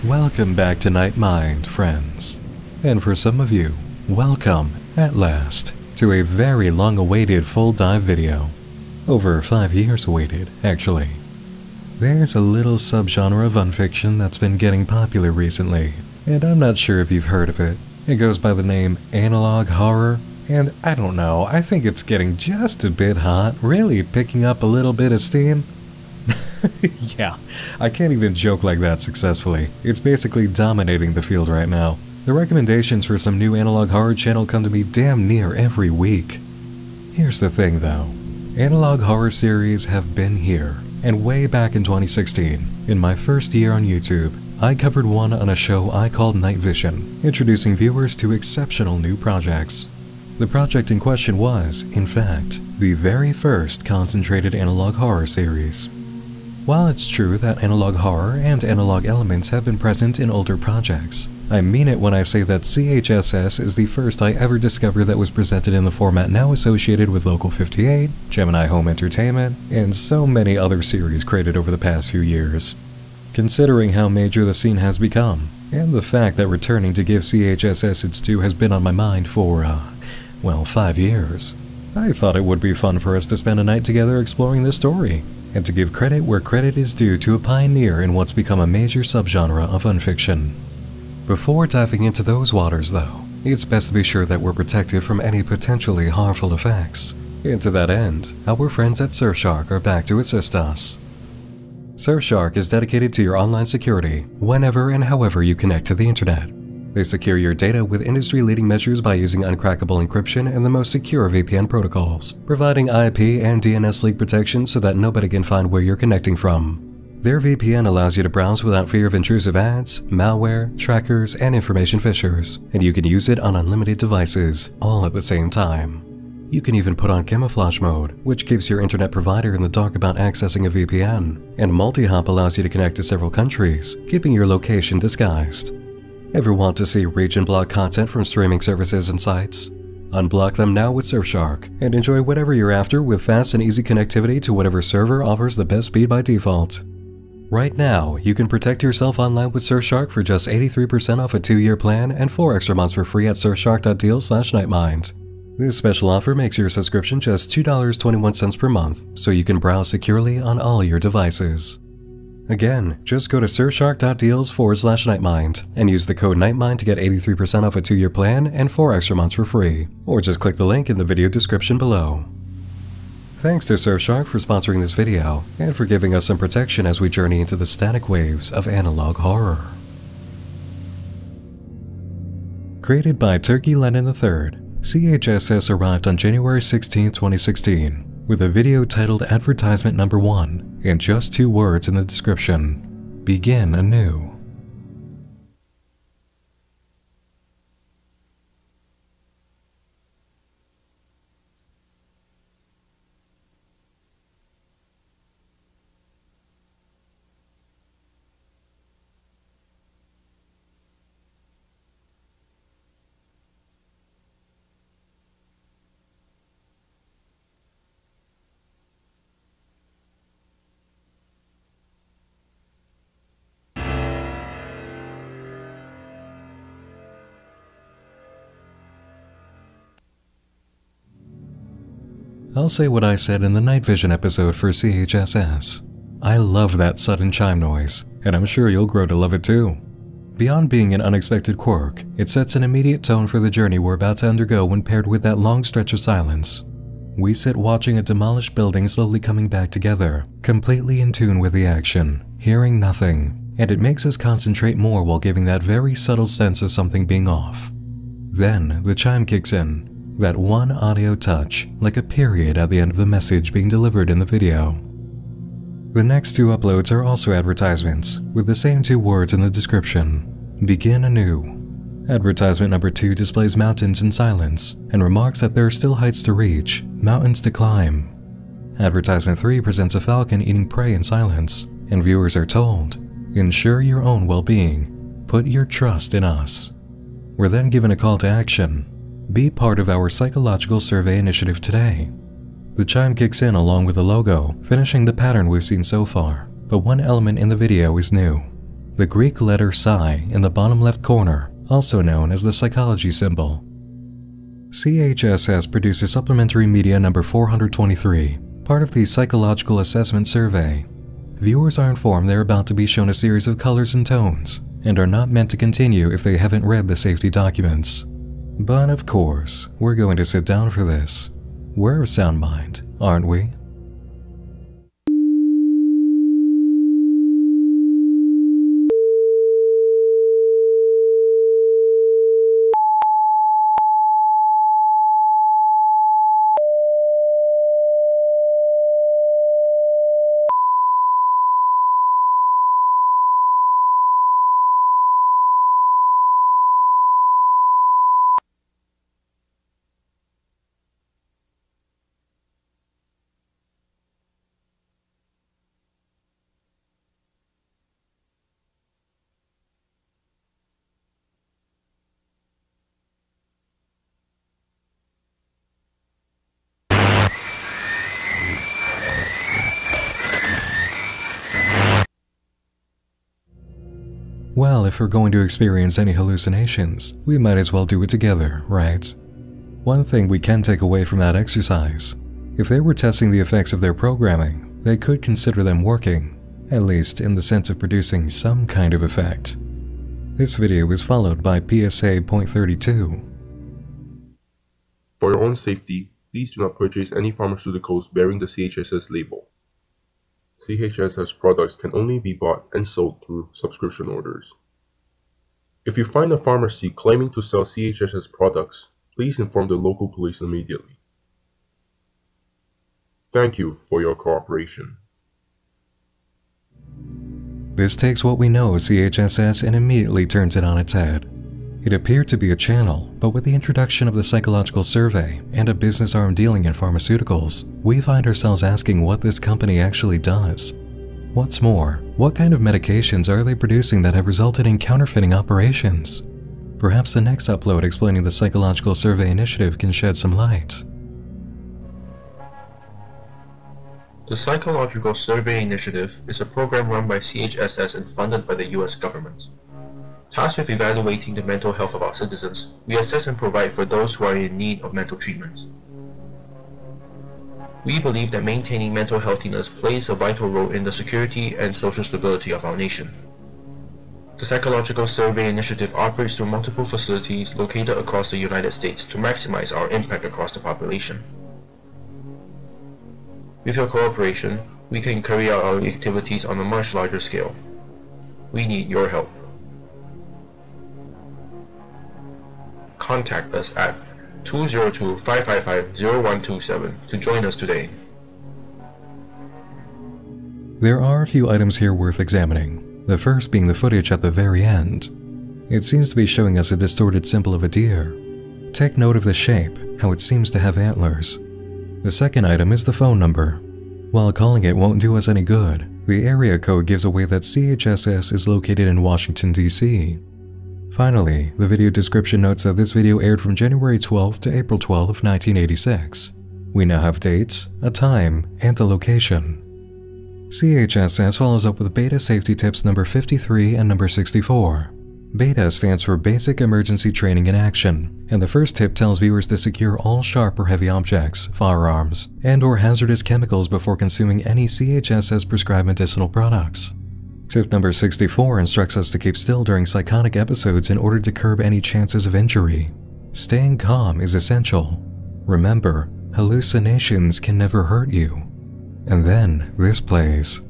Welcome back to Night Mind, friends. And for some of you, welcome, at last, to a very long-awaited full dive video. Over 5 years awaited, actually. There's a little subgenre of unfiction that's been getting popular recently, and I'm not sure if you've heard of it. It goes by the name analog horror, and I don't know, I think it's getting just a bit hot, really picking up a little bit of steam. Yeah, I can't even joke like that successfully. It's basically dominating the field right now. The recommendations for some new analog horror channel come to me damn near every week. Here's the thing though, analog horror series have been here, and way back in 2016, in my first year on YouTube, I covered one on a show I called Night Vision, introducing viewers to exceptional new projects. The project in question was, in fact, the very first concentrated analog horror series. While it's true that analog horror and analog elements have been present in older projects, I mean it when I say that CHSS is the first I ever discovered that was presented in the format now associated with Local 58, Gemini Home Entertainment, and so many other series created over the past few years. Considering how major the scene has become, and the fact that returning to give CHSS its due has been on my mind for, well, 5 years, I thought it would be fun for us to spend a night together exploring this story, and to give credit where credit is due to a pioneer in what's become a major subgenre of unfiction. Before diving into those waters though, it's best to be sure that we're protected from any potentially harmful effects. And to that end, our friends at Surfshark are back to assist us. Surfshark is dedicated to your online security whenever and however you connect to the internet. They secure your data with industry-leading measures by using uncrackable encryption and the most secure VPN protocols, providing IP and DNS leak protection so that nobody can find where you're connecting from. Their VPN allows you to browse without fear of intrusive ads, malware, trackers, and information fishers, and you can use it on unlimited devices, all at the same time. You can even put on camouflage mode, which keeps your internet provider in the dark about accessing a VPN, and multi-hop allows you to connect to several countries, keeping your location disguised. Ever want to see region block content from streaming services and sites? Unblock them now with Surfshark, and enjoy whatever you're after with fast and easy connectivity to whatever server offers the best speed by default. Right now, you can protect yourself online with Surfshark for just 83% off a 2-year plan and 4 extra months for free at surfshark.deal/nightmind. This special offer makes your subscription just $2.21 per month, so you can browse securely on all your devices. Again, just go to surfshark.deals/nightmind and use the code nightmind to get 83% off a 2-year plan and 4 extra months for free, or just click the link in the video description below. Thanks to Surfshark for sponsoring this video, and for giving us some protection as we journey into the static waves of analog horror. Created by Turkey Lenin III, CHSS arrived on January 16, 2016, with a video titled Advertisement Number 1 and just 2 words in the description: Begin anew. I'll say what I said in the Night Vision episode for CHSS. I love that sudden chime noise, and I'm sure you'll grow to love it too. Beyond being an unexpected quirk, it sets an immediate tone for the journey we're about to undergo when paired with that long stretch of silence. We sit watching a demolished building slowly coming back together, completely in tune with the action, hearing nothing, and it makes us concentrate more while giving that very subtle sense of something being off. Then the chime kicks in. That one audio touch, like a period at the end of the message being delivered in the video. The next 2 uploads are also advertisements, with the same 2 words in the description: Begin anew. Advertisement number 2 displays mountains in silence, and remarks that there are still heights to reach, mountains to climb. Advertisement 3 presents a falcon eating prey in silence, and viewers are told, ensure your own well-being, put your trust in us. We're then given a call to action. Be part of our psychological survey initiative today. The chime kicks in along with the logo, finishing the pattern we've seen so far, but one element in the video is new. the Greek letter psi in the bottom left corner, also known as the psychology symbol. CHSS produces Supplementary Media number 423, part of the Psychological Assessment Survey. Viewers are informed they're about to be shown a series of colors and tones, and are not meant to continue if they haven't read the safety documents. But of course, we're going to sit down for this. We're of sound mind, aren't we? Well, if we're going to experience any hallucinations, we might as well do it together, right? One thing we can take away from that exercise: if they were testing the effects of their programming, they could consider them working, at least in the sense of producing some kind of effect. This video is followed by PSA .32. For your own safety, please do not purchase any pharmaceuticals bearing the CHSS label. CHSS products can only be bought and sold through subscription orders. If you find a pharmacy claiming to sell CHSS products, please inform the local police immediately. Thank you for your cooperation. This takes what we know of CHSS and immediately turns it on its head. It appeared to be a channel, but with the introduction of the psychological survey and a business arm dealing in pharmaceuticals, we find ourselves asking what this company actually does. What's more, what kind of medications are they producing that have resulted in counterfeiting operations? Perhaps the next upload explaining the psychological survey initiative can shed some light. The Psychological Survey Initiative is a program run by CHSS and funded by the US government. Tasked with evaluating the mental health of our citizens, we assess and provide for those who are in need of mental treatment. We believe that maintaining mental healthiness plays a vital role in the security and social stability of our nation. The Psychological Survey Initiative operates through multiple facilities located across the United States to maximize our impact across the population. With your cooperation, we can carry out our activities on a much larger scale. We need your help. Contact us at 202-555-0127 to join us today. There are a few items here worth examining, the first being the footage at the very end. It seems to be showing us a distorted symbol of a deer. Take note of the shape, how it seems to have antlers. The second item is the phone number. While calling it won't do us any good, the area code gives away that CHSS is located in Washington, D.C. Finally, the video description notes that this video aired from January 12 to April 12 of 1986. We now have dates, a time, and a location. CHSS follows up with Beta Safety Tips number 53 and number 64. Beta stands for Basic Emergency Training in Action, and the first tip tells viewers to secure all sharp or heavy objects, firearms, and/or hazardous chemicals before consuming any CHSS prescribed medicinal products. Tip number 64 instructs us to keep still during psychotic episodes in order to curb any chances of injury. Staying calm is essential. Remember, hallucinations can never hurt you. And then this plays.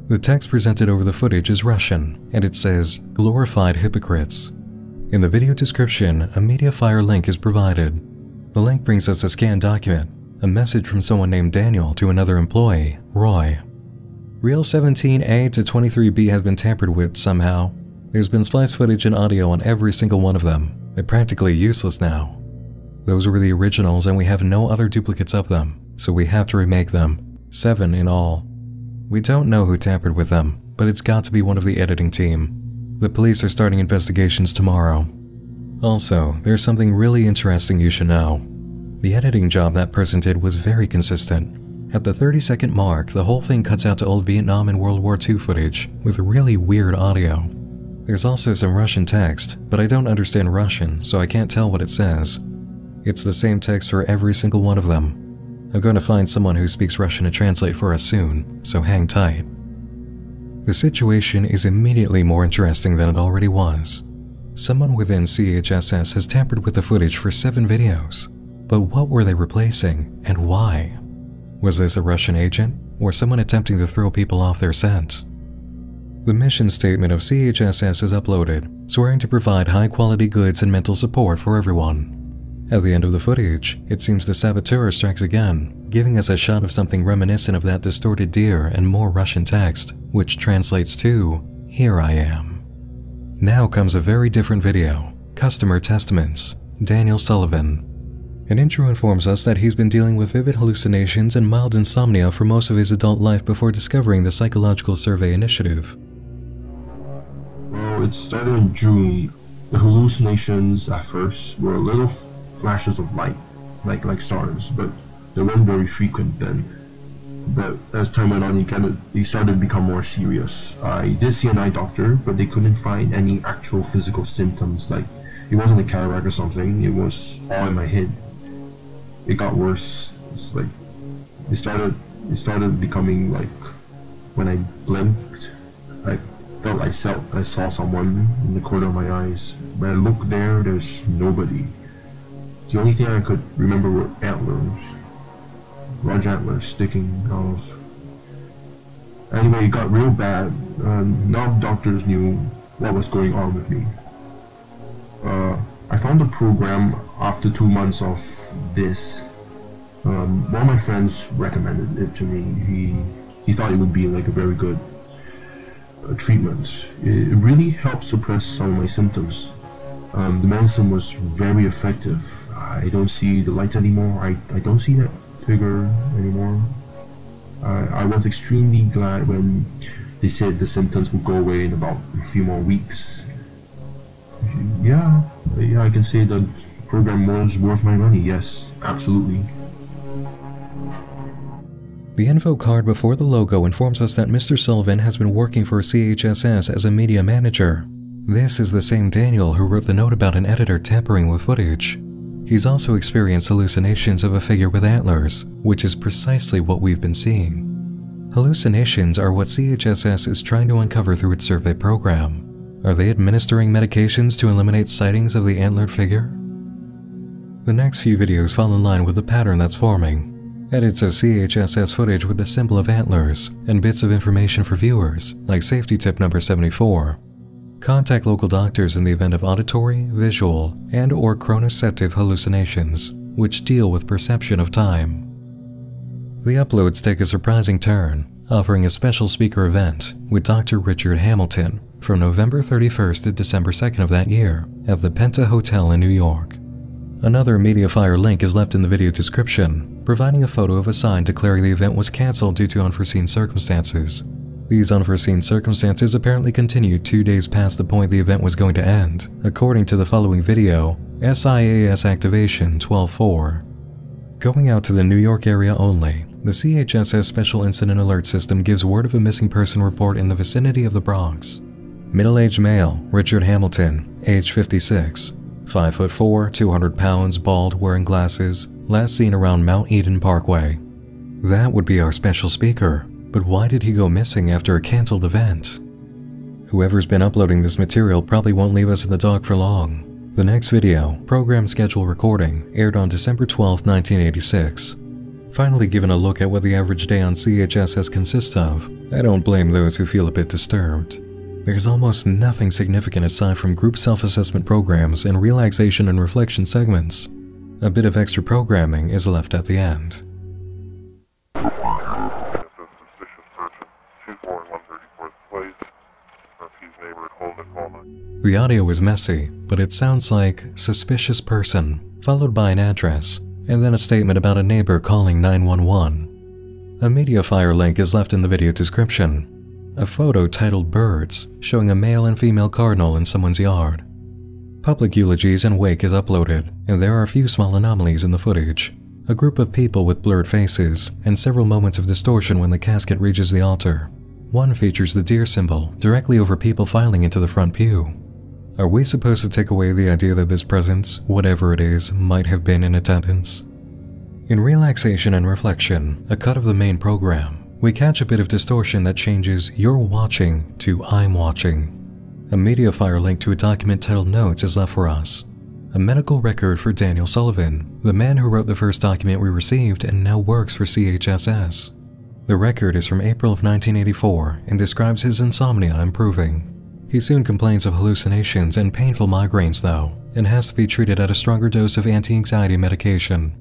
The text presented over the footage is Russian, and it says, "Glorified hypocrites." In the video description, a Mediafire link is provided. The link brings us a scanned document, a message from someone named Daniel to another employee, Roy. Reel 17A to 23B has been tampered with somehow. There's been splice footage and audio on every single one of them. They're practically useless now. Those were the originals and we have no other duplicates of them, so we have to remake them. 7 in all. We don't know who tampered with them, but it's got to be one of the editing team. The police are starting investigations tomorrow. Also, there's something really interesting you should know. The editing job that person did was very consistent. At the 30-second mark, the whole thing cuts out to old Vietnam and World War II footage with really weird audio. There's also some Russian text, but I don't understand Russian, so I can't tell what it says. It's the same text for every single one of them. I'm going to find someone who speaks Russian to translate for us soon, so hang tight. The situation is immediately more interesting than it already was. Someone within CHSS has tampered with the footage for 7 videos. But what were they replacing, and why? Was this a Russian agent, or someone attempting to throw people off their scent? The mission statement of CHSS is uploaded, swearing to provide high-quality goods and mental support for everyone. At the end of the footage, it seems the saboteur strikes again, giving us a shot of something reminiscent of that distorted deer and more Russian text, which translates to, "Here I am." Now comes a very different video, Customer Testaments, Daniel Sullivan. An intro informs us that he's been dealing with vivid hallucinations and mild insomnia for most of his adult life before discovering the Psychological Survey Initiative. Well, it started in June. The hallucinations at first were little flashes of light, like stars, but they weren't very frequent then. But as time went on, they started to become more serious. I did see an eye doctor, but they couldn't find any actual physical symptoms, like it wasn't a cataract or something, it was all in my head. It got worse. It's like it started becoming like when I blinked, I felt I saw someone in the corner of my eyes. When I looked there, there's nobody. The only thing I could remember were antlers, large antlers sticking out. Anyway, it got real bad. Now doctors knew what was going on with me. I found a program after 2 months of this. One of my friends recommended it to me. He thought it would be like a very good treatment. It really helped suppress some of my symptoms. The medicine was very effective. I don't see the lights anymore. I don't see that figure anymore. I was extremely glad when they said the symptoms would go away in about a few more weeks. Yeah, I can say the program was worth my money, yes, absolutely. The info card before the logo informs us that Mr. Sullivan has been working for CHSS as a media manager. This is the same Daniel who wrote the note about an editor tampering with footage. He's also experienced hallucinations of a figure with antlers, which is precisely what we've been seeing. Hallucinations are what CHSS is trying to uncover through its survey program. Are they administering medications to eliminate sightings of the antlered figure? The next few videos fall in line with the pattern that's forming. Edits of CHSS footage with the symbol of antlers, and bits of information for viewers, like safety tip number 74. Contact local doctors in the event of auditory, visual, and/or chronoceptive hallucinations, which deal with perception of time. The uploads take a surprising turn, offering a special speaker event with Dr. Richard Hamilton from November 31st to December 2nd of that year at the Penta Hotel in New York. Another Mediafire link is left in the video description, providing a photo of a sign declaring the event was cancelled due to unforeseen circumstances. These unforeseen circumstances apparently continued 2 days past the point the event was going to end, according to the following video, SIAS Activation 12-4. Going out to the New York area only, the CHSS Special Incident Alert System gives word of a missing person report in the vicinity of the Bronx. Middle-aged male, Richard Hamilton, age 56, 5'4", 200 pounds, bald, wearing glasses, last seen around Mount Eden Parkway. That would be our special speaker. But why did he go missing after a cancelled event? Whoever's been uploading this material probably won't leave us in the dark for long. The next video, Program Schedule Recording, aired on December 12, 1986. Finally given a look at what the average day on CHSS consists of, I don't blame those who feel a bit disturbed. There's almost nothing significant aside from group self-assessment programs and relaxation and reflection segments. A bit of extra programming is left at the end. The audio is messy, but it sounds like "suspicious person," followed by an address, and then a statement about a neighbor calling 911. A Mediafire link is left in the video description. A photo titled "Birds" showing a male and female cardinal in someone's yard. Public eulogies and wake is uploaded, and there are a few small anomalies in the footage. A group of people with blurred faces, and several moments of distortion when the casket reaches the altar. One features the deer symbol directly over people filing into the front pew. Are we supposed to take away the idea that this presence, whatever it is, might have been in attendance? In relaxation and reflection, a cut of the main program, we catch a bit of distortion that changes "you're watching" to "I'm watching." A Mediafire link to a document titled "Notes" is left for us. A medical record for Daniel Sullivan, the man who wrote the first document we received and now works for CHSS. The record is from April of 1984 and describes his insomnia improving. He soon complains of hallucinations and painful migraines though, and has to be treated at a stronger dose of anti-anxiety medication.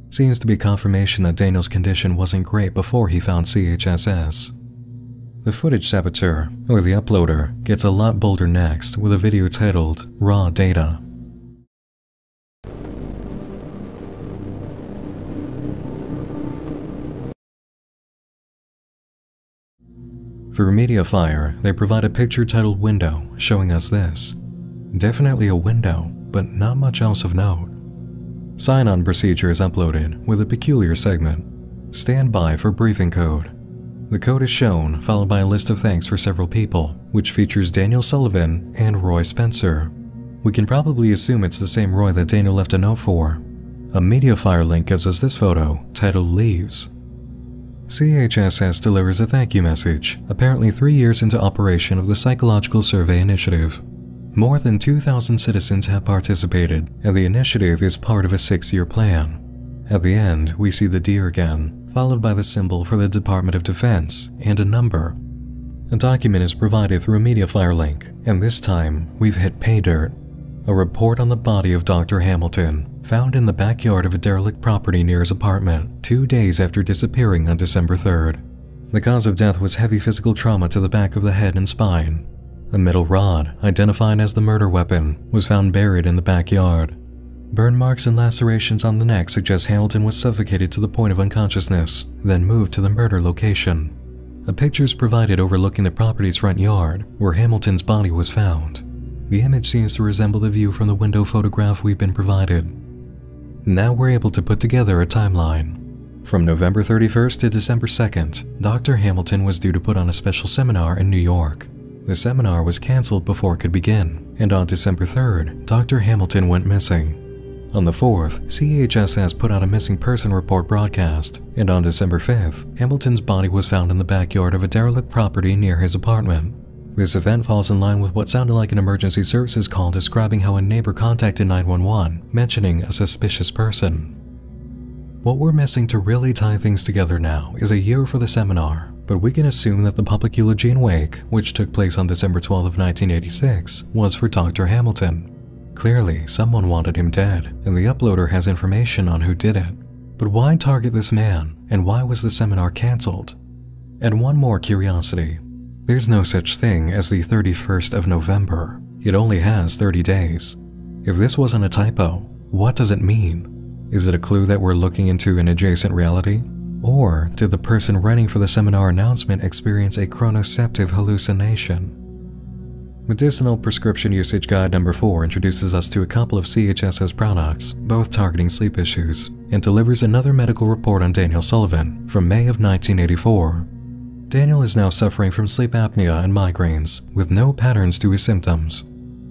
Seems to be confirmation that Daniel's condition wasn't great before he found CHSS. The footage saboteur, or the uploader, gets a lot bolder next with a video titled "Raw Data." Through Mediafire, they provide a picture titled "Window" showing us this. Definitely a window, but not much else of note. Sign-on procedure is uploaded with a peculiar segment. Stand by for briefing code. The code is shown, followed by a list of thanks for several people, which features Daniel Sullivan and Roy Spencer. We can probably assume it's the same Roy that Daniel left a note for. A Mediafire link gives us this photo, titled "Leaves." CHSS delivers a thank you message, apparently 3 years into operation of the Psychological Survey Initiative. More than 2,000 citizens have participated, and the initiative is part of a 6-year plan. At the end, we see the deer again, followed by the symbol for the Department of Defense and a number. A document is provided through a Mediafire link, and this time, we've hit pay dirt. A report on the body of Dr. Hamilton, found in the backyard of a derelict property near his apartment 2 days after disappearing on December 3rd. The cause of death was heavy physical trauma to the back of the head and spine. A metal rod, identified as the murder weapon, was found buried in the backyard. Burn marks and lacerations on the neck suggest Hamilton was suffocated to the point of unconsciousness, then moved to the murder location. A picture is provided overlooking the property's front yard, where Hamilton's body was found. The image seems to resemble the view from the window photograph we've been provided. Now we're able to put together a timeline. From November 31st to December 2nd, Dr. Hamilton was due to put on a special seminar in New York. The seminar was cancelled before it could begin, and on December 3rd, Dr. Hamilton went missing. On the 4th, CHSS put out a missing person report broadcast, and on December 5th, Hamilton's body was found in the backyard of a derelict property near his apartment. This event falls in line with what sounded like an emergency services call describing how a neighbor contacted 911, mentioning a suspicious person. What we're missing to really tie things together now is a year for the seminar, but we can assume that the public eulogy and wake, which took place on December 12th of 1986, was for Dr. Hamilton. Clearly, someone wanted him dead, and the uploader has information on who did it. But why target this man, and why was the seminar cancelled? And one more curiosity. There's no such thing as the 31st of November. It only has 30 days. If this wasn't a typo, what does it mean? Is it a clue that we're looking into an adjacent reality? Or did the person writing for the seminar announcement experience a chronoceptive hallucination? Medicinal Prescription Usage Guide number 4 introduces us to a couple of CHSS products, both targeting sleep issues, and delivers another medical report on Daniel Sullivan from May of 1984. Daniel is now suffering from sleep apnea and migraines, with no patterns to his symptoms.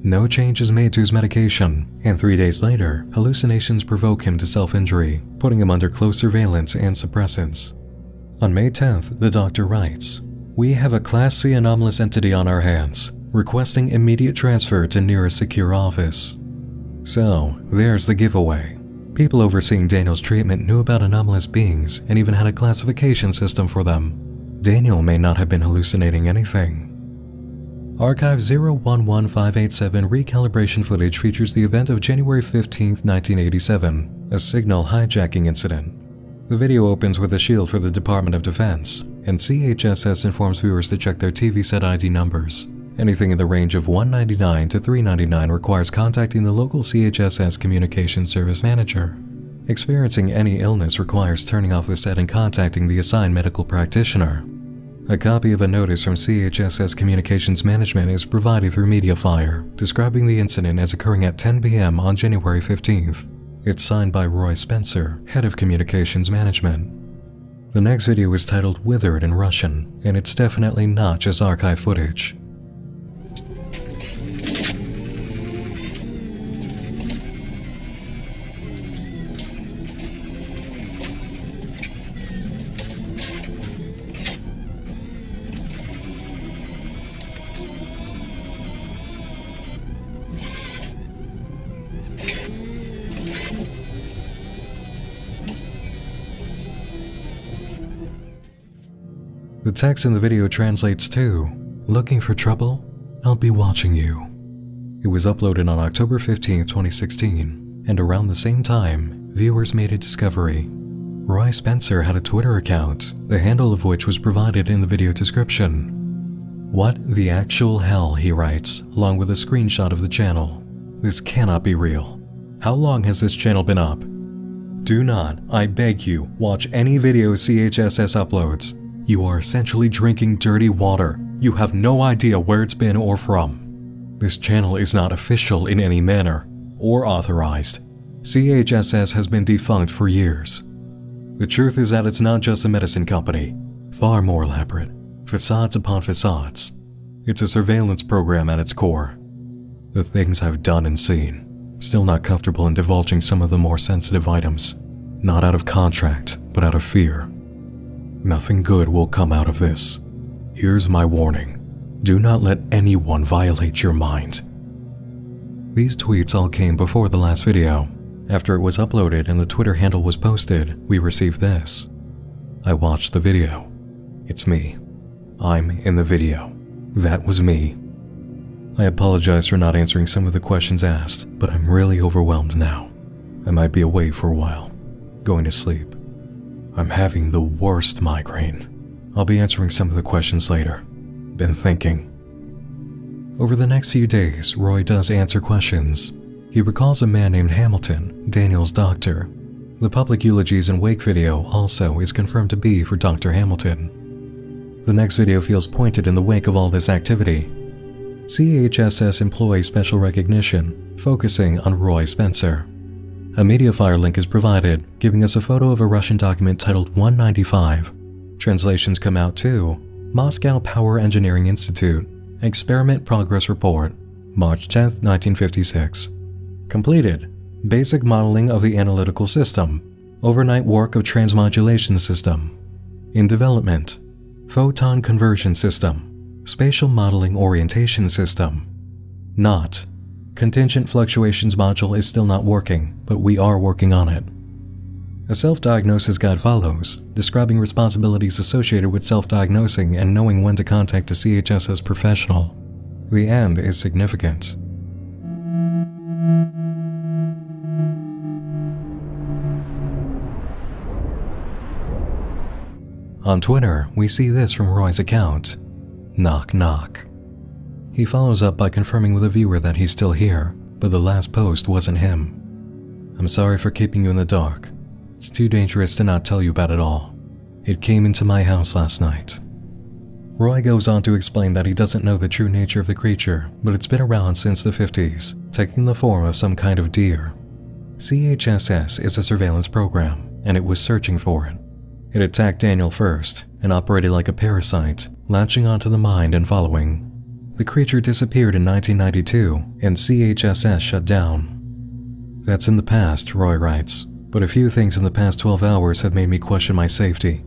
No change is made to his medication, and 3 days later, hallucinations provoke him to self-injury, putting him under close surveillance and suppressants. On May 10th, the doctor writes, "We have a Class C anomalous entity on our hands, requesting immediate transfer to nearest secure office." So, there's the giveaway. People overseeing Daniel's treatment knew about anomalous beings and even had a classification system for them. Daniel may not have been hallucinating anything. Archive 011587 recalibration footage features the event of January 15, 1987, a signal hijacking incident. The video opens with a shield for the Department of Defense, and CHSS informs viewers to check their TV set ID numbers. Anything in the range of $199 to $399 requires contacting the local CHSS Communications Service Manager. Experiencing any illness requires turning off the set and contacting the assigned medical practitioner. A copy of a notice from CHSS Communications Management is provided through MediaFire, describing the incident as occurring at 10 p.m. on January 15th. It's signed by Roy Spencer, head of Communications Management. The next video is titled Withered in Russian, and it's definitely not just archive footage. The text in the video translates to, "Looking for trouble? I'll be watching you." It was uploaded on October 15, 2016, and around the same time, viewers made a discovery. Roy Spencer had a Twitter account, the handle of which was provided in the video description. "What the actual hell," he writes, along with a screenshot of the channel. "This cannot be real. How long has this channel been up? Do not, I beg you, watch any video CHSS uploads. You are essentially drinking dirty water. You have no idea where it's been or from. This channel is not official in any manner, or authorized. CHSS has been defunct for years. The truth is that it's not just a medicine company, far more elaborate, facades upon facades. It's a surveillance program at its core. The things I've done and seen, still not comfortable in divulging some of the more sensitive items, not out of contract, but out of fear. Nothing good will come out of this. Here's my warning. Do not let anyone violate your mind." These tweets all came before the last video. After it was uploaded and the Twitter handle was posted, we received this. "I watched the video. It's me. I'm in the video. That was me. I apologize for not answering some of the questions asked, but I'm really overwhelmed now. I might be away for a while, going to sleep. I'm having the worst migraine. I'll be answering some of the questions later. Been thinking." Over the next few days, Roy does answer questions. He recalls a man named Hamilton, Daniel's doctor. The public eulogies and wake video also is confirmed to be for Dr. Hamilton. The next video feels pointed in the wake of all this activity. CHSS employs special recognition, focusing on Roy Spencer. A MediaFire link is provided, giving us a photo of a Russian document titled 195. Translations come out to Moscow Power Engineering Institute, Experiment Progress Report, March 10, 1956. Completed. Basic modeling of the analytical system. Overnight work of transmodulation system. In development. Photon conversion system. Spatial modeling orientation system. Not. Contingent fluctuations module is still not working, but we are working on it. A self-diagnosis guide follows, describing responsibilities associated with self-diagnosing and knowing when to contact a CHSS professional. The end is significant. On Twitter, we see this from Roy's account. Knock knock. He follows up by confirming with a viewer that he's still here, but the last post wasn't him. "I'm sorry for keeping you in the dark. It's too dangerous to not tell you about it all. It came into my house last night." Roy goes on to explain that he doesn't know the true nature of the creature, but it's been around since the 50s, taking the form of some kind of deer. CHSS is a surveillance program, and it was searching for it. It attacked Daniel first, and operated like a parasite, latching onto the mind and following. The creature disappeared in 1992, and CHSS shut down. "That's in the past," Roy writes, "but a few things in the past 12 hours have made me question my safety.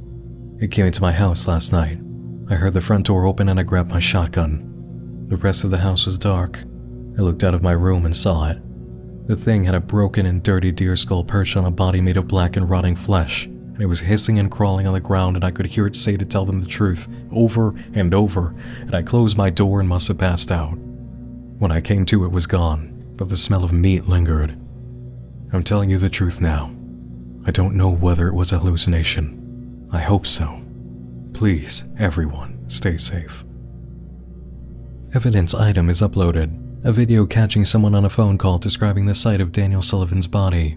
It came into my house last night. I heard the front door open and I grabbed my shotgun. The rest of the house was dark. I looked out of my room and saw it. The thing had a broken and dirty deer skull perched on a body made of black and rotting flesh, and it was hissing and crawling on the ground, and I could hear it say to tell them the truth, over and over, and I closed my door and must have passed out. When I came to, it was gone, but the smell of meat lingered. I'm telling you the truth now. I don't know whether it was a hallucination. I hope so. Please, everyone, stay safe." evidence item is uploaded, a video catching someone on a phone call describing the sight of Daniel Sullivans' body.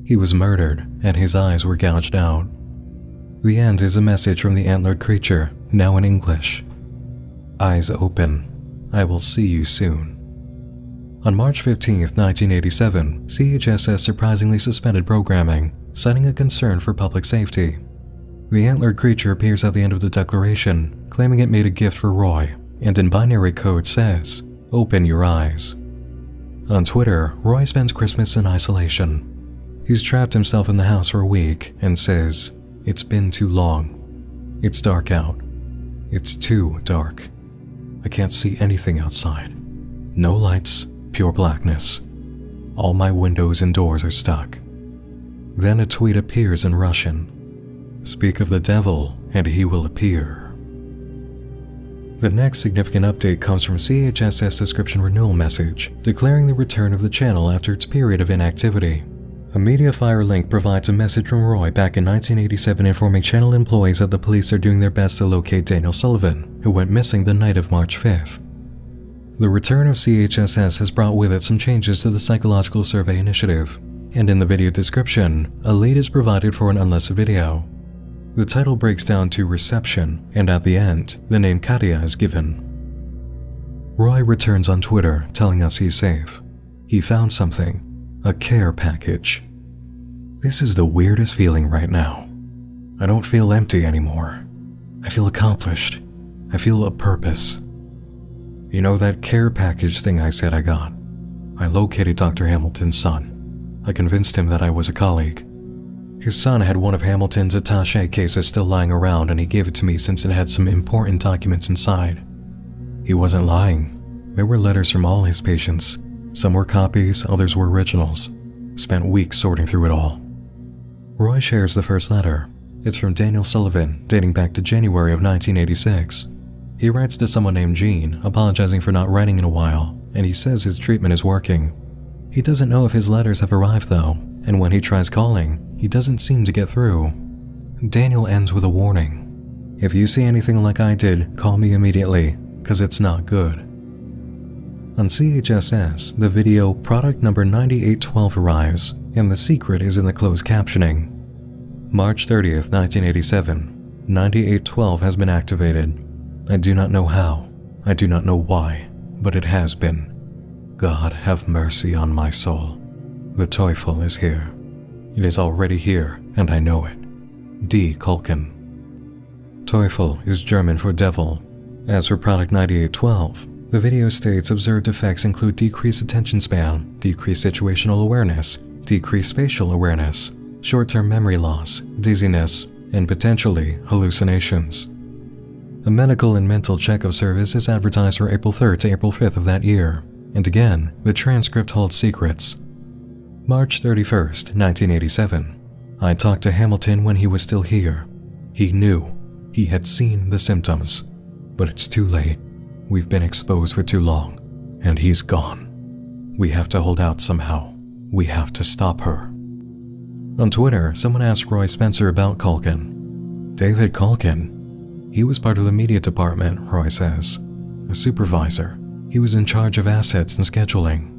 He was murdered, and his eyes were gouged out. The end is a message from the antlered creature, now in English. Eyes open. I will see you soon. On March 15, 1987, CHSS surprisingly suspended programming, citing a concern for public safety. The antlered creature appears at the end of the declaration, claiming it made a gift for Roy, and in binary code says, "Open your eyes." On Twitter, Roy spends Christmas in isolation. He's trapped himself in the house for a week and says, "It's been too long. It's dark out. It's too dark. I can't see anything outside. No lights, pure blackness. All my windows and doors are stuck." Then a tweet appears in Russian. "Speak of the devil, and he will appear." The next significant update comes from CHSS subscription renewal message, declaring the return of the channel after its period of inactivity. A Mediafire link provides a message from Roy back in 1987 informing channel employees that the police are doing their best to locate Daniel Sullivan, who went missing the night of March 5th. The return of CHSS has brought with it some changes to the Psychological Survey Initiative, and in the video description, a lead is provided for an unlisted video. The title breaks down to reception, and at the end, the name Katya is given. Roy returns on Twitter, telling us he's safe. He found something, a care package. This is the weirdest feeling right now. I don't feel empty anymore. I feel accomplished. I feel a purpose. You know that care package thing I said I got? I located Dr. Hamilton's son. I convinced him that I was a colleague. His son had one of Hamilton's attaché cases still lying around, and he gave it to me since it had some important documents inside. He wasn't lying. There were letters from all his patients. Some were copies, others were originals. Spent weeks sorting through it all. Roy shares the first letter. It's from Daniel Sullivan, dating back to January of 1986. He writes to someone named Jeanne, apologizing for not writing in a while, and he says his treatment is working. He doesn't know if his letters have arrived though, and when he tries calling, he doesn't seem to get through. Daniel ends with a warning. "If you see anything like I did, call me immediately, 'cause it's not good." On CHSS, the video product number 9812 arrives, and the secret is in the closed captioning. March 30th, 1987, 9812 has been activated. I do not know how, I do not know why, but it has been. God have mercy on my soul. The Teufel is here. It is already here, and I know it. D. Culkin. Teufel is German for devil. As for product 9812, the video states observed effects include decreased attention span, decreased situational awareness, decreased spatial awareness, short-term memory loss, dizziness, and potentially hallucinations. A medical and mental checkup service is advertised for April 3rd to April 5th of that year, and again, the transcript holds secrets. March 31st, 1987. I talked to Hamilton when he was still here. He knew. He had seen the symptoms. But it's too late. We've been exposed for too long, and he's gone. We have to hold out somehow. We have to stop her. On Twitter, someone asked Roy Spencer about Culkin. David Culkin? He was part of the media department, Roy says. A supervisor. He was in charge of assets and scheduling.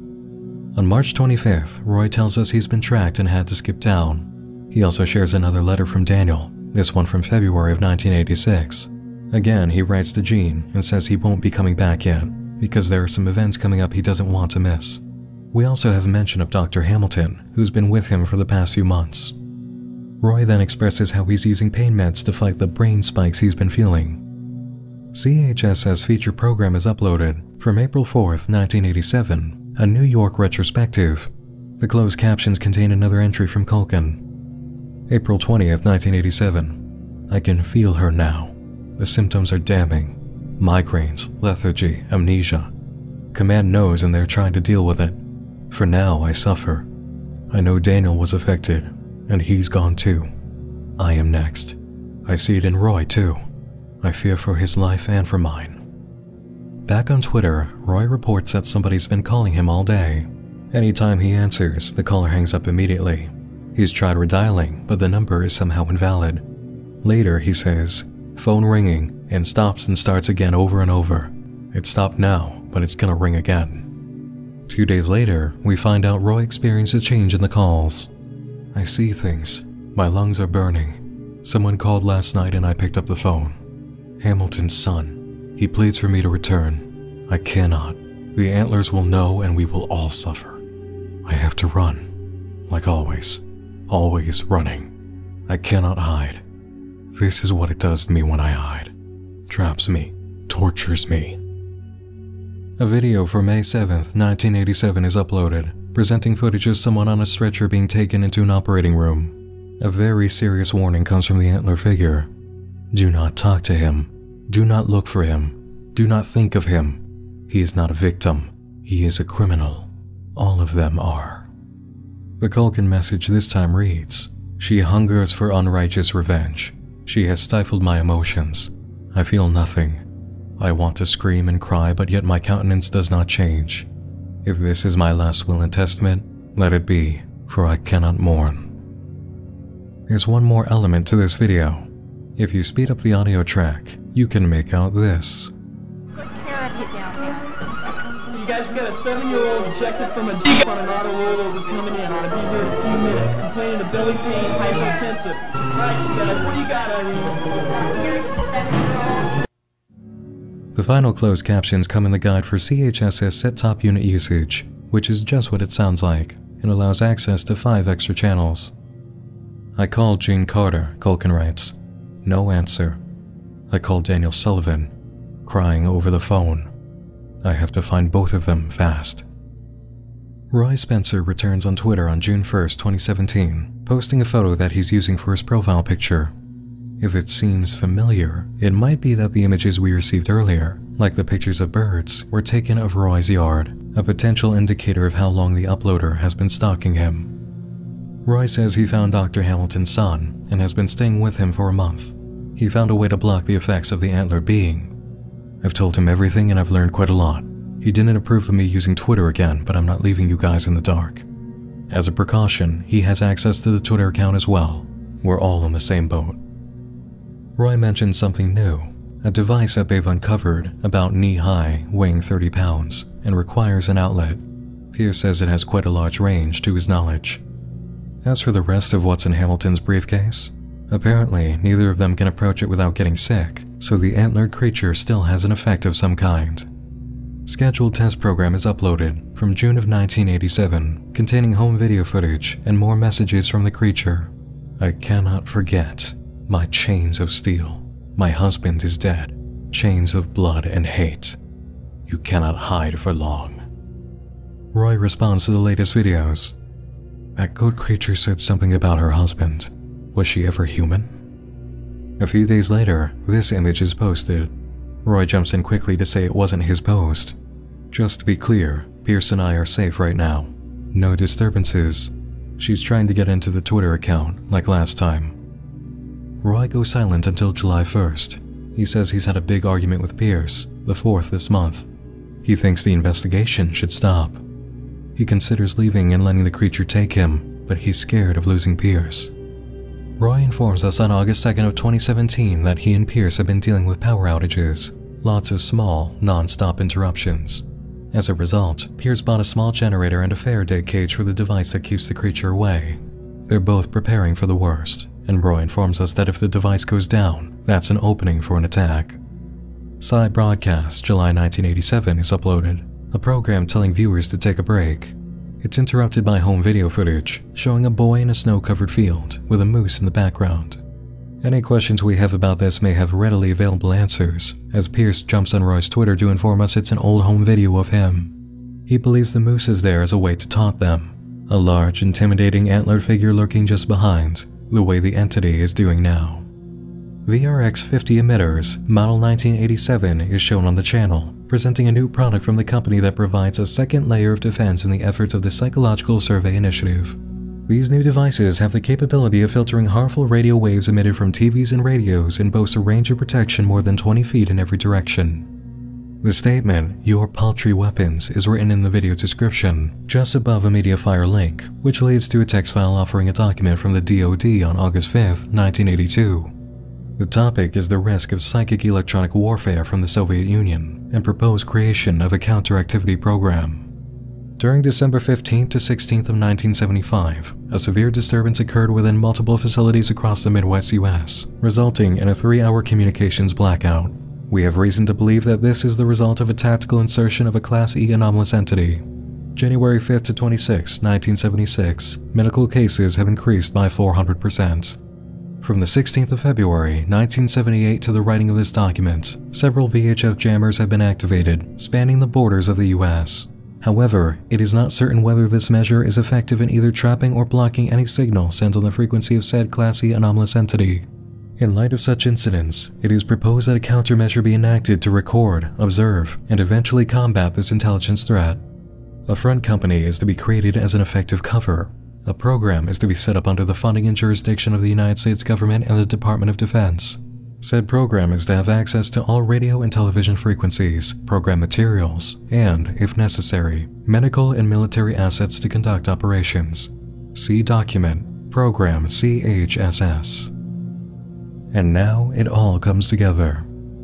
On March 25th, Roy tells us he's been tracked and had to skip town. He also shares another letter from Daniel, this one from February of 1986. Again, he writes to Jeanne and says he won't be coming back yet, because there are some events coming up he doesn't want to miss. We also have mention of Dr. Hamilton, who's been with him for the past few months. Roy then expresses how he's using pain meds to fight the brain spikes he's been feeling. CHSS feature program is uploaded from April 4th, 1987, a New York retrospective. The closed captions contain another entry from Culkin. April 20th, 1987. I can feel her now. The symptoms are damning. Migraines, lethargy, amnesia. Command knows and they're trying to deal with it. For now, I suffer. I know Daniel was affected, and he's gone too. I am next. I see it in Roy too. I fear for his life and for mine. Back on Twitter, Roy reports that somebody's been calling him all day. Anytime he answers, the caller hangs up immediately. He's tried redialing, but the number is somehow invalid. Later, he says, phone ringing, and stops and starts again over and over. It stopped now, but it's gonna ring again. 2 days later, we find out Roy experienced a change in the calls. I see things. My lungs are burning. Someone called last night and I picked up the phone. Hamilton's son. He pleads for me to return. I cannot. The antlers will know and we will all suffer. I have to run. Like always. Always running. I cannot hide. This is what it does to me when I hide. Traps me. Tortures me. A video for May 7th, 1987 is uploaded, presenting footage of someone on a stretcher being taken into an operating room. A very serious warning comes from the antler figure. Do not talk to him. Do not look for him. Do not think of him. He is not a victim. He is a criminal. All of them are. The Culkin message this time reads, "She hungers for unrighteous revenge. She has stifled my emotions. I feel nothing. I want to scream and cry, but yet my countenance does not change. If this is my last will and testament, let it be, for I cannot mourn." There's one more element to this video. If you speed up the audio track, you can make out this. Good care of you down there. You guys, we got a 7-year-old ejected from a Jeep on an auto rollover coming in. I'll be here in a few minutes. Complaining of belly pain, hypertensive. Right, you guys, what do you got, Irene? Here's the 7-year-old. The final closed captions come in the guide for CHSS set-top unit usage, which is just what it sounds like, and allows access to 5 extra channels. I called Jeanne Carter, Culkin writes. No answer. I called Daniel Sullivan, crying over the phone. I have to find both of them fast. Roy Spencer returns on Twitter on June 1st, 2017, posting a photo that he's using for his profile picture. If it seems familiar, it might be that the images we received earlier, like the pictures of birds, were taken of Roy's yard, a potential indicator of how long the uploader has been stalking him. Roy says he found Dr. Hamilton's son and has been staying with him for a month. He found a way to block the effects of the antler being. I've told him everything and I've learned quite a lot. He didn't approve of me using Twitter again, but I'm not leaving you guys in the dark. As a precaution, he has access to the Twitter account as well. We're all in the same boat. Roy mentioned something new, a device that they've uncovered about knee-high, weighing 30 pounds, and requires an outlet. Pierce says it has quite a large range to his knowledge. As for the rest of what's in Hamilton's briefcase, apparently neither of them can approach it without getting sick, so the antlered creature still has an effect of some kind. Scheduled test program is uploaded from June of 1987, containing home video footage and more messages from the creature. I cannot forget. My chains of steel. My husband is dead. Chains of blood and hate. You cannot hide for long. Roy responds to the latest videos. That good creature said something about her husband. Was she ever human? A few days later, this image is posted. Roy jumps in quickly to say it wasn't his post. Just to be clear, Pierce and I are safe right now. No disturbances. She's trying to get into the Twitter account, like last time. Roy goes silent until July 1st. He says he's had a big argument with Pierce, the 4th this month. He thinks the investigation should stop. He considers leaving and letting the creature take him, but he's scared of losing Pierce. Roy informs us on August 2nd of 2017 that he and Pierce have been dealing with power outages, lots of small, non-stop interruptions. As a result, Pierce bought a small generator and a Faraday cage for the device that keeps the creature away. They're both preparing for the worst, and Roy informs us that if the device goes down, that's an opening for an attack. Side Broadcast, July 1987 is uploaded, a program telling viewers to take a break. It's interrupted by home video footage, showing a boy in a snow-covered field with a moose in the background. Any questions we have about this may have readily available answers, as Pierce jumps on Roy's Twitter to inform us it's an old home video of him. He believes the moose is there as a way to taunt them, a large, intimidating antlered figure lurking just behind, the way the entity is doing now. VRX-50 Emitters, model 1987, is shown on the channel, presenting a new product from the company that provides a second layer of defense in the efforts of the Psychological Survey Initiative. These new devices have the capability of filtering harmful radio waves emitted from TVs and radios and boast a range of protection more than 20 feet in every direction. The statement, "Your paltry weapons," is written in the video description, just above a Mediafire link, which leads to a text file offering a document from the DoD on August 5th, 1982. The topic is the risk of psychic electronic warfare from the Soviet Union and proposed creation of a counteractivity program. During December 15th to 16th of 1975, a severe disturbance occurred within multiple facilities across the Midwest US, resulting in a 3-hour communications blackout. We have reason to believe that this is the result of a tactical insertion of a Class E anomalous entity. January 5th to 26, 1976, medical cases have increased by 400%. From the 16th of February, 1978 to the writing of this document, several VHF jammers have been activated, spanning the borders of the US. However, it is not certain whether this measure is effective in either trapping or blocking any signal sent on the frequency of said Class E anomalous entity. In light of such incidents, it is proposed that a countermeasure be enacted to record, observe, and eventually combat this intelligence threat. A front company is to be created as an effective cover. A program is to be set up under the funding and jurisdiction of the United States government and the Department of Defense. Said program is to have access to all radio and television frequencies, program materials, and, if necessary, medical and military assets to conduct operations. See document, Program CHSS. And now it all comes together.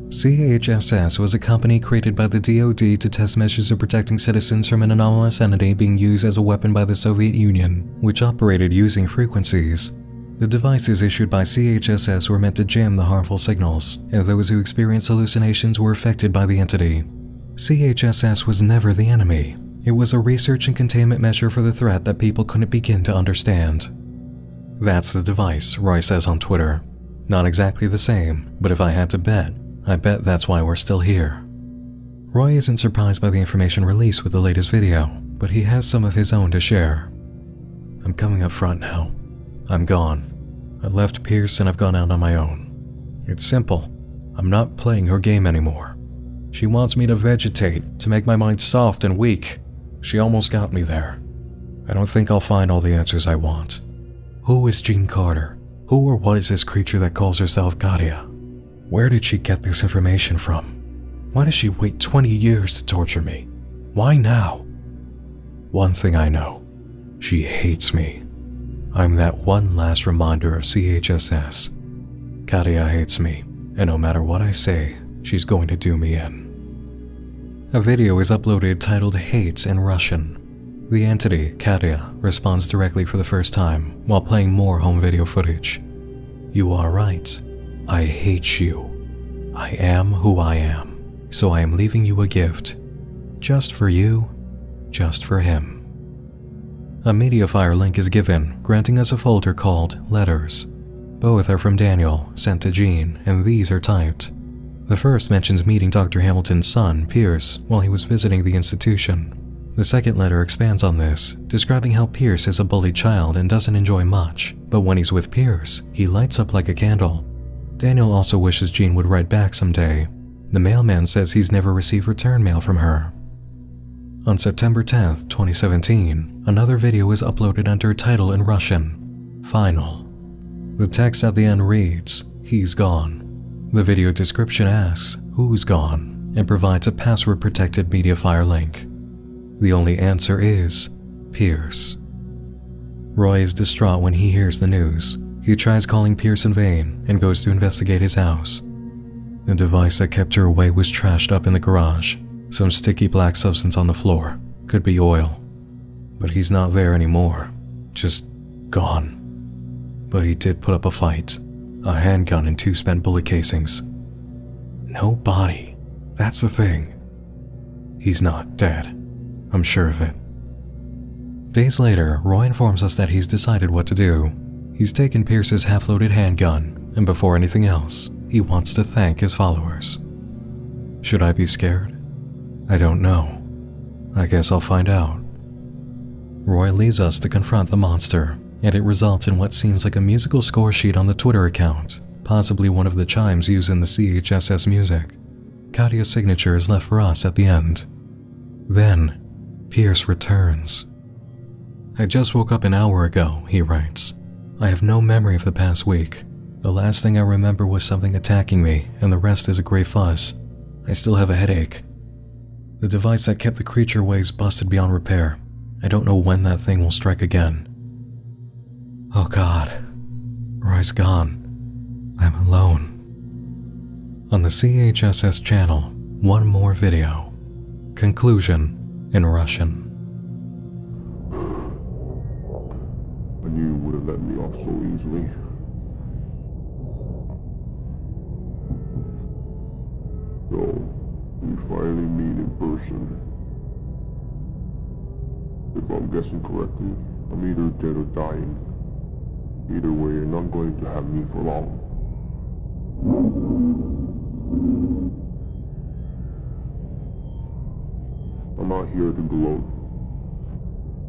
CHSS was a company created by the DoD to test measures of protecting citizens from an anomalous entity being used as a weapon by the Soviet Union, which operated using frequencies. The devices issued by CHSS were meant to jam the harmful signals, and those who experienced hallucinations were affected by the entity. CHSS was never the enemy. It was a research and containment measure for the threat that people couldn't begin to understand. That's the device, Roy says on Twitter. Not exactly the same, but if I had to bet, I bet that's why we're still here. Roy isn't surprised by the information released with the latest video, but he has some of his own to share. I'm coming up front now. I'm gone. I left Pierce and I've gone out on my own. It's simple. I'm not playing her game anymore. She wants me to vegetate, to make my mind soft and weak. She almost got me there. I don't think I'll find all the answers I want. Who is Jeanne Carter? Who or what is this creature that calls herself Katya? Where did she get this information from? Why does she wait 20 years to torture me? Why now? One thing I know. She hates me. I'm that one last reminder of CHSS. Katya hates me, and no matter what I say, she's going to do me in. A video is uploaded titled Hates in Russian. The entity, Katya, responds directly for the first time while playing more home video footage. You are right. I hate you. I am who I am, so I am leaving you a gift. Just for you, just for him. A Mediafire link is given, granting us a folder called Letters. Both are from Daniel, sent to Jeanne, and these are typed. The first mentions meeting Dr. Hamilton's son, Pierce, while he was visiting the institution. The second letter expands on this, describing how Pierce is a bullied child and doesn't enjoy much, but when he's with Pierce, he lights up like a candle. Daniel also wishes Jeanne would write back someday. The mailman says he's never received return mail from her. On September 10th, 2017, another video is uploaded under a title in Russian, Final. The text at the end reads, He's gone. The video description asks, Who's gone? And provides a password-protected Mediafire link. The only answer is, Pierce. Roy is distraught when he hears the news. He tries calling Pierce in vain and goes to investigate his house. The device that kept her away was trashed up in the garage. Some sticky black substance on the floor. Could be oil. But he's not there anymore. Just gone. But he did put up a fight. A handgun and 2 spent bullet casings. No body. That's the thing. He's not dead. I'm sure of it. Days later, Roy informs us that he's decided what to do. He's taken Pierce's half-loaded handgun, and before anything else, he wants to thank his followers. Should I be scared? I don't know. I guess I'll find out. Roy leaves us to confront the monster, and it results in what seems like a musical score sheet on the Twitter account, possibly one of the chimes used in the CHSS music. Katya's signature is left for us at the end. Then, Pierce returns. I just woke up an hour ago, he writes. I have no memory of the past week. The last thing I remember was something attacking me, and the rest is a gray fuzz. I still have a headache. The device that kept the creature away is busted beyond repair. I don't know when that thing will strike again. Oh God. Roy's gone. I'm alone. On the CHSS channel, one more video. Conclusion in Russian. I knew you wouldn't let me off so easily. So, we finally meet in person. If I'm guessing correctly, I'm either dead or dying. Either way, you're not going to have me for long. I'm not here to gloat.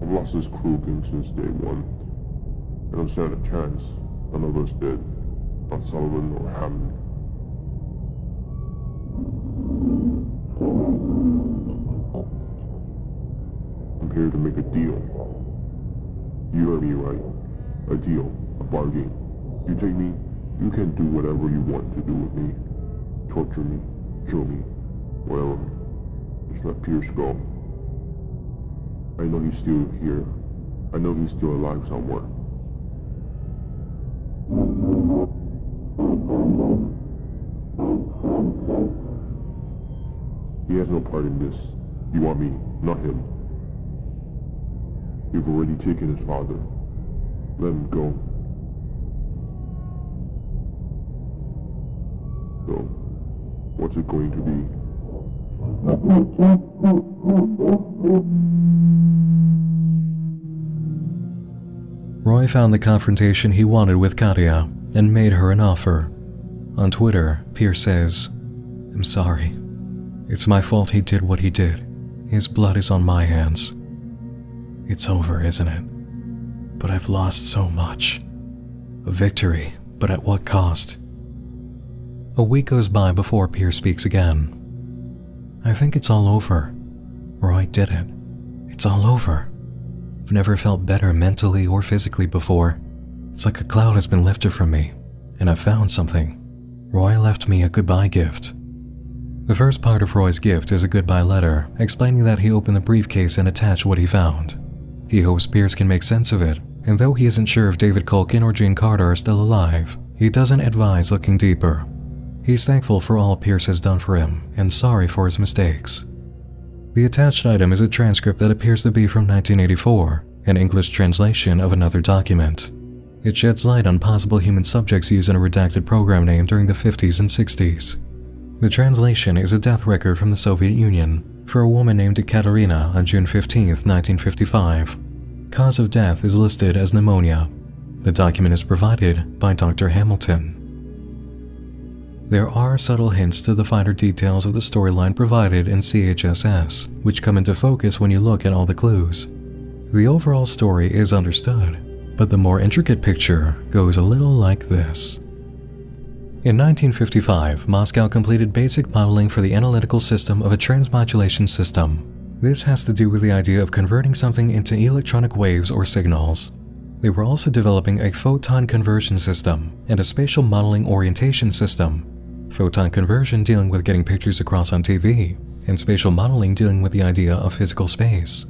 I've lost this crew game since day one. I don't stand a chance. None of us did. Not Sullivan or Hammond. I'm here to make a deal. You heard me right. A deal. A bargain. You take me, you can do whatever you want to do with me. Torture me. Kill me. Whatever. Just let Pierce go. I know he's still here. I know he's still alive somewhere. He has no part in this. You want me, not him. You've already taken his father. Let him go. So, what's it going to be? Roy found the confrontation he wanted with Katya and made her an offer. On Twitter, Pierce says, "I'm sorry. It's my fault he did what he did. His blood is on my hands. It's over, isn't it? But I've lost so much. A victory, but at what cost?" A week goes by before Pierce speaks again. "I think it's all over. Roy did it. It's all over. I've never felt better mentally or physically before. It's like a cloud has been lifted from me, and I've found something. Roy left me a goodbye gift." The first part of Roy's gift is a goodbye letter explaining that he opened the briefcase and attached what he found. He hopes Pierce can make sense of it, and though he isn't sure if David Culkin or Jeanne Carter are still alive, he doesn't advise looking deeper. He's thankful for all Pierce has done for him and sorry for his mistakes. The attached item is a transcript that appears to be from 1984, an English translation of another document. It sheds light on possible human subjects used in a redacted program name during the 50s and 60s. The translation is a death record from the Soviet Union for a woman named Katerina on June 15, 1955. Cause of death is listed as pneumonia. The document is provided by Dr. Hamilton. There are subtle hints to the finer details of the storyline provided in CHSS, which come into focus when you look at all the clues. The overall story is understood, but the more intricate picture goes a little like this. In 1955, Moscow completed basic modeling for the analytical system of a transmodulation system. This has to do with the idea of converting something into electronic waves or signals. They were also developing a photon conversion system and a spatial modeling orientation system. Photon conversion dealing with getting pictures across on TV, and spatial modeling dealing with the idea of physical space.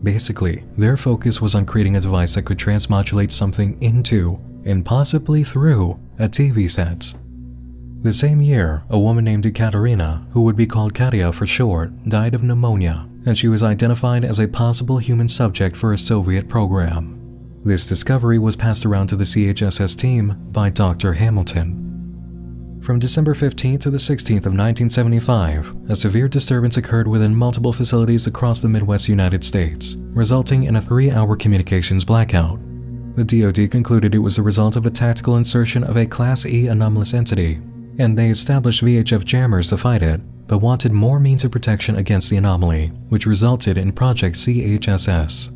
Basically, their focus was on creating a device that could transmodulate something into, and possibly through, a TV set. The same year, a woman named Katerina, who would be called Katya for short, died of pneumonia, and she was identified as a possible human subject for a Soviet program. This discovery was passed around to the CHSS team by Dr. Hamilton. From December 15th to the 16th of 1975, a severe disturbance occurred within multiple facilities across the Midwest United States, resulting in a 3-hour communications blackout. The DoD concluded it was the result of a tactical insertion of a Class E anomalous entity, and they established VHF jammers to fight it, but wanted more means of protection against the anomaly, which resulted in Project CHSS.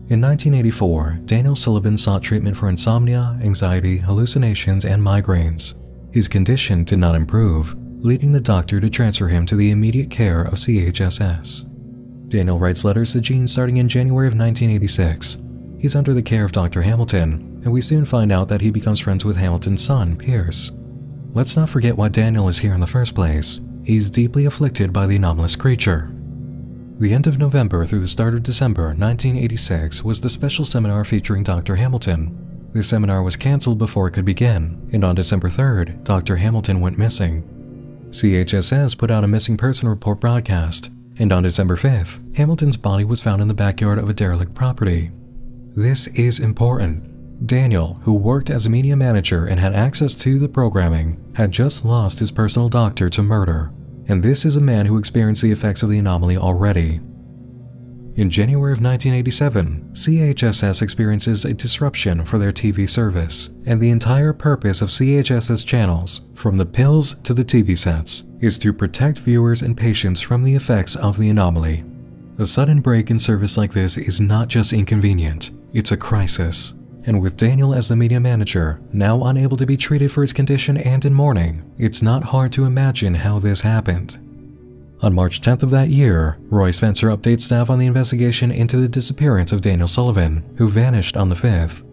In 1984, Daniel Sullivans sought treatment for insomnia, anxiety, hallucinations, and migraines. His condition did not improve, leading the doctor to transfer him to the immediate care of CHSS. Daniel writes letters to Jeanne starting in January of 1986. He's under the care of Dr. Hamilton, and we soon find out that he becomes friends with Hamilton's son, Pierce. Let's not forget why Daniel is here in the first place. He's deeply afflicted by the anomalous creature. The end of November through the start of December 1986 was the special seminar featuring Dr. Hamilton. The seminar was cancelled before it could begin, and on December 3rd, Dr. Hamilton went missing. CHSS put out a missing person report broadcast, and on December 5th, Hamilton's body was found in the backyard of a derelict property. This is important. Daniel, who worked as a media manager and had access to the programming, had just lost his personal doctor to murder, and this is a man who experienced the effects of the anomaly already. In January of 1987, CHSS experiences a disruption for their TV service, and the entire purpose of CHSS channels, from the pills to the TV sets, is to protect viewers and patients from the effects of the anomaly. A sudden break in service like this is not just inconvenient, it's a crisis. And with Daniel as the media manager, now unable to be treated for his condition and in mourning, it's not hard to imagine how this happened. On March 10th of that year, Roy Spencer updates staff on the investigation into the disappearance of Daniel Sullivan, who vanished on the 5th.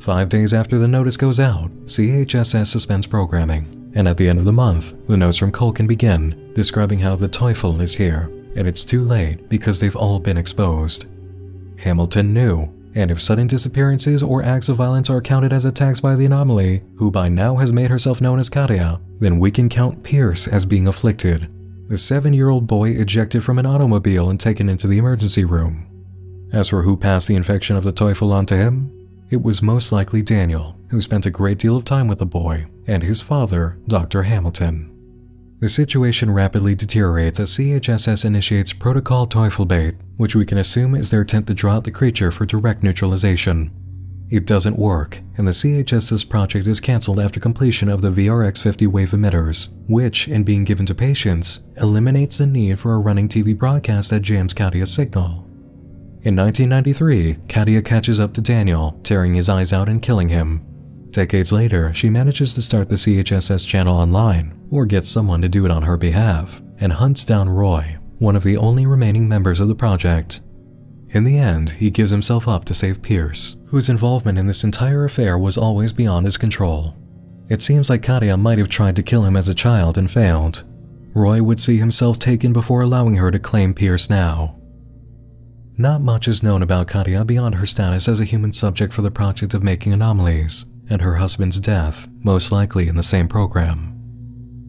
5 days after the notice goes out, CHSS suspends programming, and at the end of the month, the notes from Cole can begin, describing how the Teufel is here, and it's too late because they've all been exposed. Hamilton knew, and if sudden disappearances or acts of violence are counted as attacks by the anomaly, who by now has made herself known as Katya, then we can count Pierce as being afflicted, the 7-year-old boy ejected from an automobile and taken into the emergency room. As for who passed the infection of the Teufel on to him, it was most likely Daniel, who spent a great deal of time with the boy, and his father, Dr. Hamilton. The situation rapidly deteriorates as CHSS initiates Protocol Teufelbait, which we can assume is their attempt to draw out the creature for direct neutralization. It doesn't work, and the CHSS project is cancelled after completion of the VRX-50 wave emitters, which, in being given to patients, eliminates the need for a running TV broadcast that jams Katya's signal. In 1993, Katya catches up to Daniel, tearing his eyes out and killing him. Decades later, she manages to start the CHSS channel online, or gets someone to do it on her behalf, and hunts down Roy, one of the only remaining members of the project. In the end, he gives himself up to save Pierce, whose involvement in this entire affair was always beyond his control. It seems like Katya might have tried to kill him as a child and failed. Roy would see himself taken before allowing her to claim Pierce now. Not much is known about Katya beyond her status as a human subject for the project of making anomalies, and her husband's death, most likely in the same program.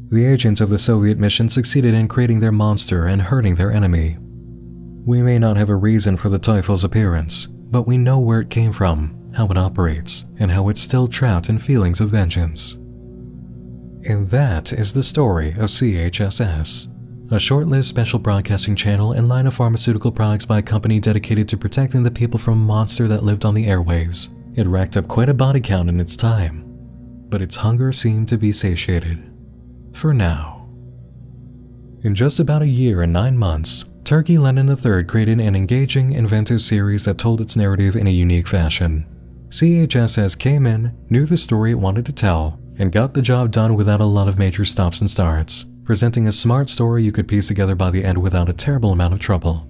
The agents of the Soviet mission succeeded in creating their monster and hurting their enemy. We may not have a reason for the Teufel's appearance, but we know where it came from, how it operates, and how it's still trapped in feelings of vengeance. And that is the story of CHSS, a short-lived special broadcasting channel and line of pharmaceutical products by a company dedicated to protecting the people from a monster that lived on the airwaves. It racked up quite a body count in its time, but its hunger seemed to be satiated. For now. In just about a year and 9 months, Turkey Lenin III created an engaging, inventive series that told its narrative in a unique fashion. CHSS came in, knew the story it wanted to tell, and got the job done without a lot of major stops and starts, presenting a smart story you could piece together by the end without a terrible amount of trouble.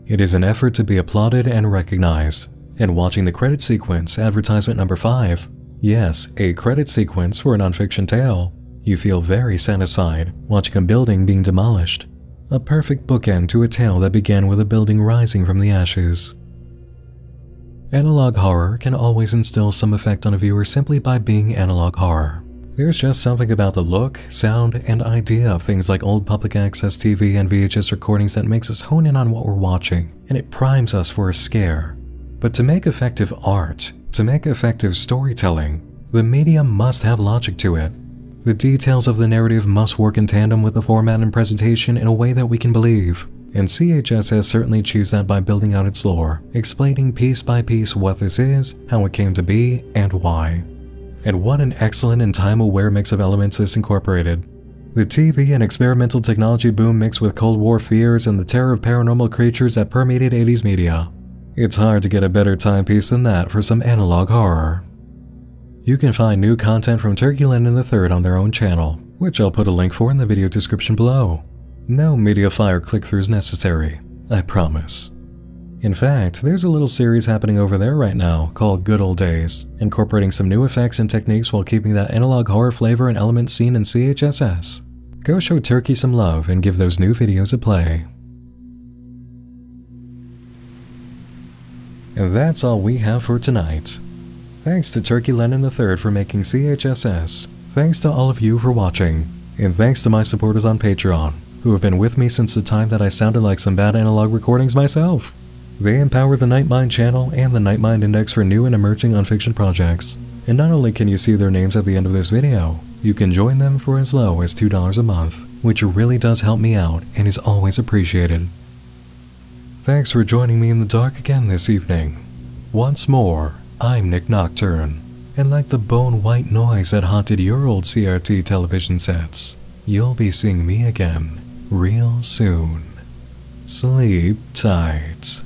It is an effort to be applauded and recognized, and watching the credit sequence, advertisement number 5, yes, a credit sequence for a nonfiction tale, you feel very satisfied watching a building being demolished. A perfect bookend to a tale that began with a building rising from the ashes. Analog horror can always instill some effect on a viewer simply by being analog horror. There's just something about the look, sound, and idea of things like old public access TV and VHS recordings that makes us hone in on what we're watching, and it primes us for a scare. But to make effective art, to make effective storytelling, the medium must have logic to it. The details of the narrative must work in tandem with the format and presentation in a way that we can believe, and CHSS certainly achieves that by building out its lore, explaining piece by piece what this is, how it came to be, and why. And what an excellent and time-aware mix of elements this incorporated. The TV and experimental technology boom mixed with Cold War fears and the terror of paranormal creatures that permeated 80s media. It's hard to get a better timepiece than that for some analog horror. You can find new content from Turkey Lenin III on their own channel, which I'll put a link for in the video description below. No MediaFire click-throughs necessary, I promise. In fact, there's a little series happening over there right now called Good Old Days, incorporating some new effects and techniques while keeping that analog horror flavor and elements seen in CHSS. Go show Turkey some love and give those new videos a play. And that's all we have for tonight. Thanks to Turkey Lenin III for making CHSS. Thanks to all of you for watching. And thanks to my supporters on Patreon, who have been with me since the time that I sounded like some bad analog recordings myself. They empower the Nightmind channel and the Nightmind Index for new and emerging unfiction projects. And not only can you see their names at the end of this video, you can join them for as low as $2 a month, which really does help me out and is always appreciated. Thanks for joining me in the dark again this evening. Once more, I'm Nick Nocturne, and like the bone-white noise that haunted your old CRT television sets, you'll be seeing me again real soon. Sleep tight.